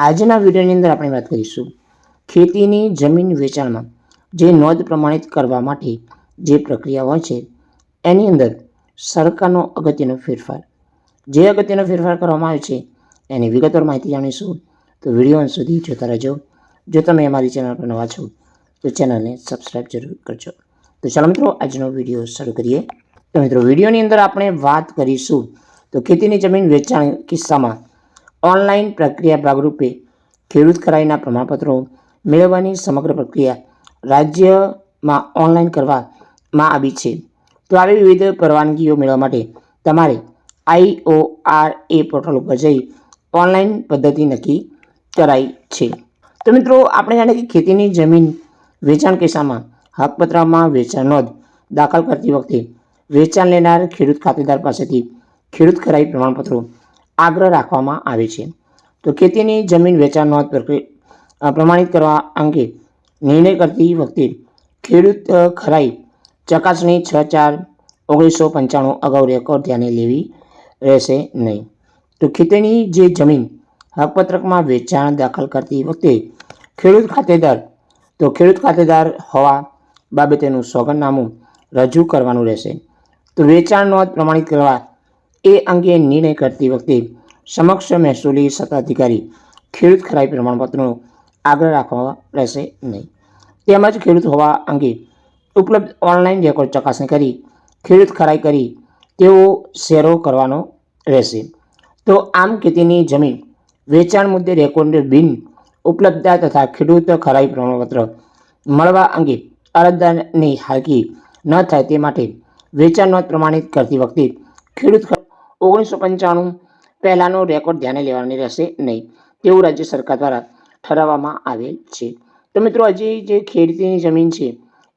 આજના વિડીયોની અંદર આપણે વાત કરીશું ખેતીની જમીન વેચાણમાં જે નોંધ પ્રમાણિત કરવા માટે જે પ્રક્રિયા હોય છે એની અંદર સરકારનો અગત્યનો ફેરફાર. જે અગત્યનો ફેરફાર કરવામાં આવ્યો છે એની વિગતવાર માહિતી જાણીશું. તો વિડીયો અંત સુધી જોતા રહેજો. જો તમે અમારી ચેનલ પર નવા છો તો ચેનલને સબસ્ક્રાઈબ જરૂર કરજો. તો ચાલો મિત્રો, આજનો વિડીયો શરૂ કરીએ. તો મિત્રો, વિડીયોની અંદર આપણે વાત કરીશું તો ખેતીની જમીન વેચાણ કિસ્સામાં ઓનલાઈન પ્રક્રિયા ભાગરૂપે ખેડૂત ખરાઈના પ્રમાણપત્રો મેળવવાની સમગ્ર પ્રક્રિયા રાજ્યમાં ઓનલાઈન કરવામાં આવી છે. તો આવી વિવિધ પરવાનગીઓ મેળવવા માટે તમારે IORA પોર્ટલ ઉપર જઈ ઓનલાઈન પદ્ધતિ નક્કી કરાઈ છે. તો મિત્રો, આપણે જાણીએ કે ખેતીની જમીન વેચાણ કિસ્સામાં હકપત્રમાં વેચાણ નોંધ દાખલ કરતી વખતે વેચાણ લેનાર ખેડૂત ખાતેદાર પાસેથી ખેડૂત ખરાઈ પ્રમાણપત્રો આગ્રહ રાખવામાં આવે છે. તો ખેતીની જમીન વેચાણ નોંધ પ્રમાણિત કરવા અંગે નિર્ણય કરતી વખતે ખેડૂત ખરાઈ ચકાસણી 6/4/1995 અગાઉ રેકોર્ડ ધ્યાને લેવી રહેશે નહીં. તો ખેતીની જે જમીન હકપત્રકમાં વેચાણ દાખલ કરતી વખતે ખેડૂત ખાતેદાર હોવા બાબતેનું સોગંદનામું રજૂ કરવાનું રહેશે. તો વેચાણ નોંધ પ્રમાણિત કરવા એ અંગે નિર્ણય કરતી વખતે સમક્ષ મહેસૂલી સત્તાધિકારી ખેડૂત ખરાઈ પ્રમાણપત્રનો આગ્રહ રાખવા રહેશે નહીં. તેમજ ખેડૂત હોવા અંગે ઉપલબ્ધ ઓનલાઈન રેકોર્ડ ચકાસણી કરી ખેડૂત ખરાઈ કરી તેઓ શેરો કરવાનો રહેશે. તો આમ ખેતીની જમીન વેચાણ મુદ્દે રેકોર્ડ બિન ઉપલબ્ધતા તથા ખેડૂત ખરાઈ પ્રમાણપત્ર મળવા અંગે અરજદારની હાલકી ન થાય તે માટે વેચાણ નોંધ પ્રમાણિત કરતી વખતે ખેડૂત 1995 પહેલાંનો રેકોર્ડ ધ્યાને લેવાની રહેશે નહીં તેવું રાજ્ય સરકાર દ્વારા ઠરાવવામાં આવેલ છે. તો મિત્રો, હજી જે ખેતીની જમીન છે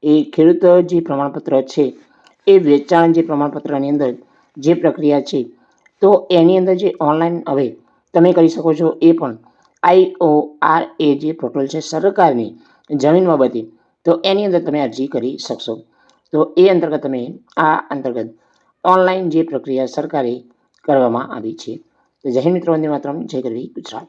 એ ખેડૂત જે પ્રમાણપત્ર છે એ વેચાણ જે પ્રમાણપત્રની અંદર જે પ્રક્રિયા છે તો એની અંદર જે ઓનલાઈન હવે તમે કરી શકો છો. એ પણ IORA જે પોર્ટલ છે સરકારની જમીન બાબતે, તો એની અંદર તમે અરજી કરી શકશો. તો એ અંતર્ગત તમે અંતર્ગત ઓનલાઈન જે પ્રક્રિયા સરકારે કરવામાં આવી છે. તો જય હિન્દ મિત્રો, વંદે માતરમ, જય ગરવી ગુજરાત.